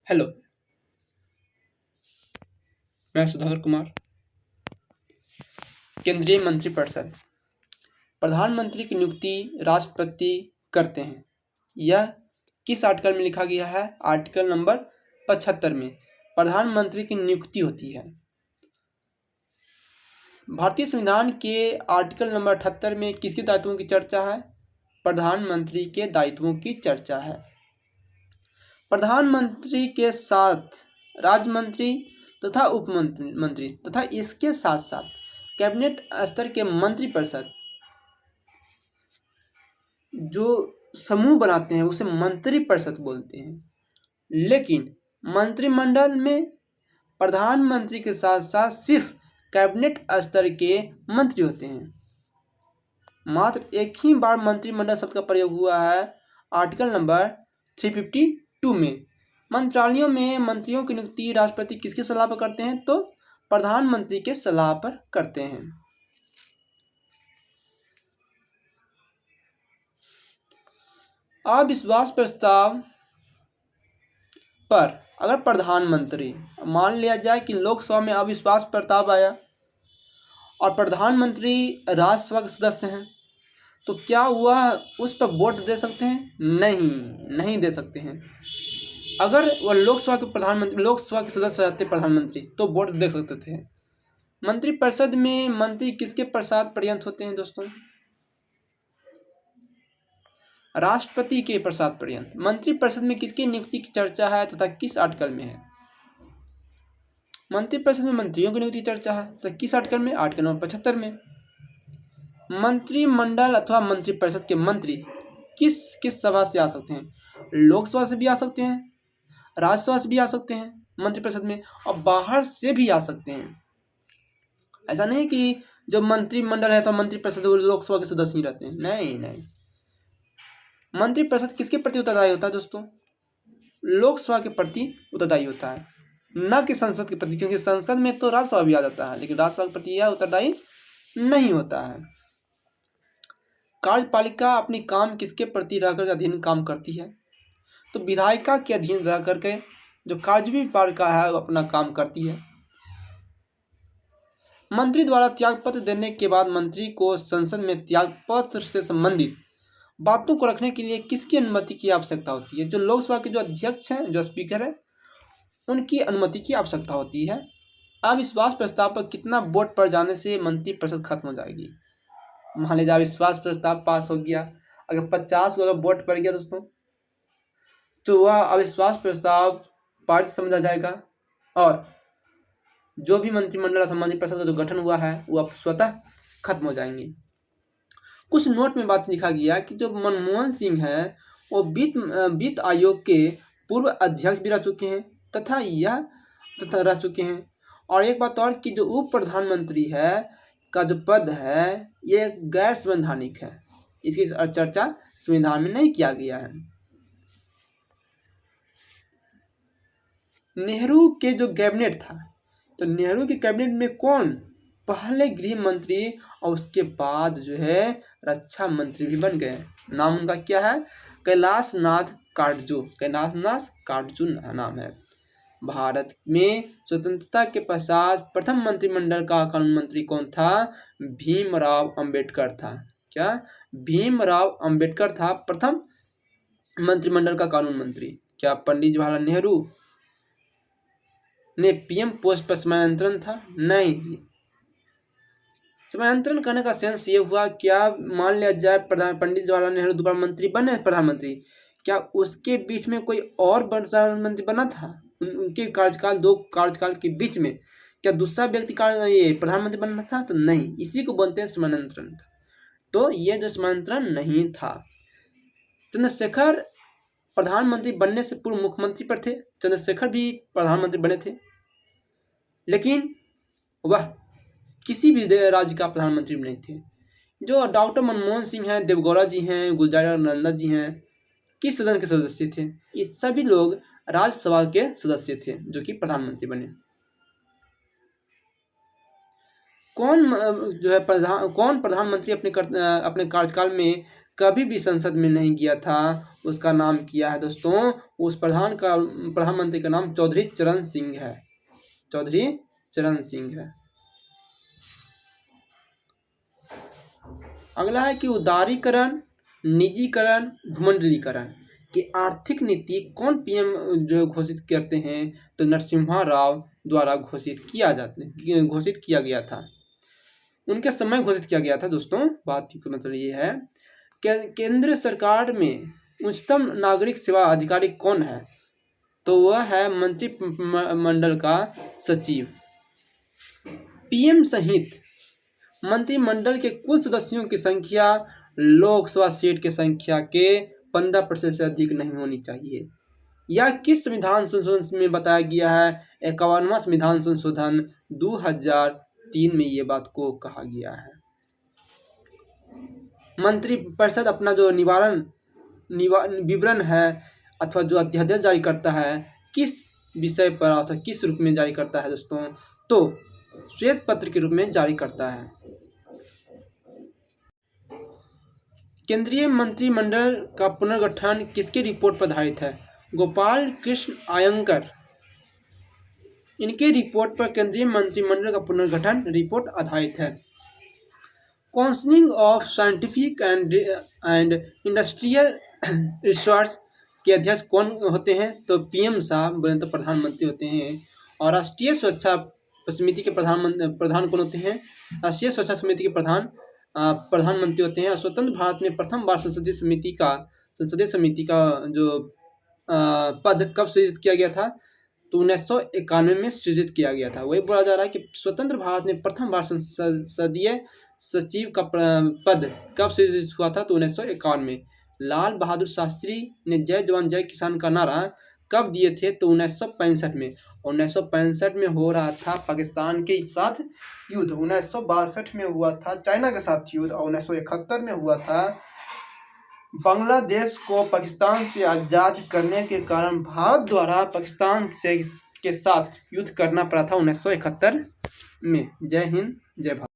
Hello, मैं सुधाकर कुमार। केंद्रीय मंत्रिपरिषद प्रधानमंत्री की नियुक्ति राष्ट्रपति करते हैं। यह किस आर्टिकल में लिखा गया है? आर्टिकल नंबर 75 में प्रधानमंत्री की नियुक्ति होती है। भारतीय संविधान के आर्टिकल नंबर 78 में किसके दायित्वों की चर्चा है? प्रधानमंत्री के दायित्वों की चर्चा है। प्रधानमंत्री के साथ राज्य मंत्री तथा उप मंत्री तथा इसके साथ साथ कैबिनेट स्तर के मंत्रिपरिषद जो समूह बनाते हैं उसे मंत्रिपरिषद बोलते हैं। लेकिन मंत्रिमंडल में प्रधानमंत्री के साथ साथ सिर्फ कैबिनेट स्तर के मंत्री होते हैं। मात्र एक ही बार मंत्रिमंडल शब्द का प्रयोग हुआ है, आर्टिकल नंबर 352 में। मंत्रालयों में मंत्रियों की नियुक्ति राष्ट्रपति किसके सलाह पर करते हैं? तो प्रधानमंत्री के सलाह पर करते हैं। अविश्वास प्रस्ताव पर अगर प्रधानमंत्री, मान लिया जाए कि लोकसभा में अविश्वास प्रस्ताव आया और प्रधानमंत्री राज्यसभा के सदस्य हैं, तो क्या वह उस पर वोट दे सकते हैं? नहीं दे सकते हैं। अगर वह लोकसभा के सदस्य रहते प्रधानमंत्री, तो वोट दे सकते थे। मंत्रिपरिषद में मंत्री किसके पश्चात पर्यंत होते हैं दोस्तों? राष्ट्रपति के पश्चात पर्यंत। मंत्रिपरिषद में किसकी नियुक्ति की चर्चा है तथा किस आर्टिकल में है? मंत्रिपरिषद में मंत्रियों की नियुक्ति चर्चा है तथा किस आर्टिकल में? आर्टिकल नंबर 75 में। मंत्रिमंडल अथवा मंत्रिपरिषद के मंत्री किस किस सभा से आ सकते हैं? लोकसभा से भी आ सकते हैं, राज्यसभा से भी आ सकते हैं मंत्रिपरिषद में, और बाहर से भी आ सकते हैं। ऐसा नहीं कि जो मंत्रिमंडल है तो मंत्रिपरिषद लोकसभा के सदस्य ही रहते हैं। नहीं। मंत्रिपरिषद किसके प्रति उत्तरदायी होता है दोस्तों? लोकसभा के प्रति उत्तरदायी होता है, न कि संसद के प्रति, क्योंकि संसद में तो राज्यसभा भी आ जाता है, लेकिन राज्यसभा के प्रति यह उत्तरदायी नहीं होता है। कार्यपालिका अपनी काम किसके प्रति रहकर अधीन काम करती है? तो विधायिका के अधीन रह करके जो कार्यपालिका है वो अपना काम करती है। मंत्री द्वारा त्यागपत्र देने के बाद मंत्री को संसद में त्यागपत्र से संबंधित बातों को रखने के लिए किसकी अनुमति की आवश्यकता होती है? जो लोकसभा के जो अध्यक्ष हैं, जो स्पीकर है, उनकी अनुमति की आवश्यकता होती है। अविश्वास प्रस्ताव पर कितना वोट पड़ जाने से मंत्रिपरिषद खत्म हो जाएगी? मान लीजिए अविश्वास प्रस्ताव पास हो गया, अगर 50 को अगर वोट पड़ गया दोस्तों, तो वह अविश्वास प्रस्ताव पारित समझा जाएगा और जो भी मंत्रिमंडल अथवा मंत्रिपरिषद का जो गठन हुआ है वह स्वतः खत्म हो जाएंगे। कुछ नोट में बात लिखा गया कि जो मनमोहन सिंह है वो वित्त आयोग के पूर्व अध्यक्ष भी रह चुके हैं तथा रह चुके हैं। और एक बात और कि जो उप प्रधानमंत्री है का जो पद है ये गैर संवैधानिक है, इसकी चर्चा संविधान में नहीं किया गया है। नेहरू के जो कैबिनेट था, तो नेहरू के कैबिनेट में कौन? पहले गृह मंत्री और उसके बाद जो है रक्षा मंत्री भी बन गए। नाम उनका क्या है? कैलाश नाथ काटजू नाम है। भारत में स्वतंत्रता के पश्चात प्रथम मंत्रिमंडल का कानून मंत्री कौन था? भीमराव अंबेडकर था। क्या? भीमराव अंबेडकर था प्रथम मंत्रिमंडल का कानून मंत्री। क्या पंडित जवाहरलाल नेहरू ने पीएम पोस्ट पर समानांतरण था? नहीं जी। समानांतरण करने का सेंस ये हुआ, क्या मान लिया जाए पंडित जवाहरलाल नेहरू दोबारा मंत्री बने प्रधानमंत्री, क्या उसके बीच में कोई और प्रधानमंत्री बना था? उनके दो कार्यकाल के बीच में क्या दूसरा व्यक्ति ये प्रधानमंत्री बनना था? तो नहीं, इसी को बोलते हैं समानांतरण था। तो ये जो समानांतरण नहीं था। चंद्रशेखर प्रधानमंत्री बनने से पूर्व मुख्यमंत्री पर थे, चंद्रशेखर भी प्रधानमंत्री बने थे, लेकिन वह किसी भी राज्य का प्रधानमंत्री नहीं थे। जो डॉक्टर मनमोहन सिंह हैं, देवगौड़ा जी हैं, गुलजारीलाल जी हैं, किस सदन के सदस्य थे? ये सभी लोग राज्यसभा के सदस्य थे जो कि प्रधानमंत्री बने। कौन प्रधानमंत्री अपने कार्यकाल में कभी भी संसद में नहीं गया था, उसका नाम किया है दोस्तों, उस प्रधानमंत्री का नाम चौधरी चरण सिंह है। चौधरी चरण सिंह है। अगला है कि उदारीकरण, निजीकरण, भूमंडलीकरण की आर्थिक नीति कौन पीएम जो घोषित करते हैं, तो नरसिम्हा राव द्वारा घोषित किया गया था। उनके समय घोषित किया गया था दोस्तों। बात का मतलब ये है केंद्र सरकार में उच्चतम नागरिक सेवा अधिकारी कौन है, तो वह है मंत्रिमंडल का सचिव। पीएम सहित मंत्रिमंडल के कुल सदस्यों की संख्या लोकसभा सीट की संख्या के 15% से अधिक नहीं होनी चाहिए। यह किस संविधान संशोधन में बताया गया है? 51वां संविधान संशोधन 2003 में ये बात को कहा गया है। मंत्रिपरिषद अपना जो विवरण है अथवा जो अध्यादेश जारी करता है, किस विषय पर अथवा किस रूप में जारी करता है दोस्तों, तो श्वेत पत्र के रूप में जारी करता है। केंद्रीय मंत्रिमंडल का पुनर्गठन किसके रिपोर्ट पर आधारित है? गोपाल कृष्ण आयंगर, इनके रिपोर्ट पर केंद्रीय मंत्रिमंडल का पुनर्गठन रिपोर्ट आधारित है। Council of scientific and industrial research के अध्यक्ष कौन होते हैं? तो पीएम साहब बोले तो प्रधानमंत्री होते हैं। और राष्ट्रीय सुरक्षा समिति के प्रधान कौन होते हैं? राष्ट्रीय सुरक्षा समिति के प्रधानमंत्री होते हैं। स्वतंत्र भारत में प्रथम बार संसदीय समिति का जो पद कब सृजित किया गया था? तो 1991 में सृजित किया गया था। वही बोला जा रहा है कि स्वतंत्र भारत में प्रथम बार संसदीय सचिव का पद कब सृजित हुआ था? तो 1951 में। लाल बहादुर शास्त्री ने जय जवान जय किसान का नारा कब दिए थे? तो 1965 में। 1965 में हो रहा था पाकिस्तान के साथ युद्ध, 1962 में हुआ था चाइना के साथ युद्ध, और 1971 में हुआ था बांग्लादेश को पाकिस्तान से आज़ाद करने के कारण भारत द्वारा पाकिस्तान के साथ युद्ध करना पड़ा था 1971 में। जय हिंद, जय भारत।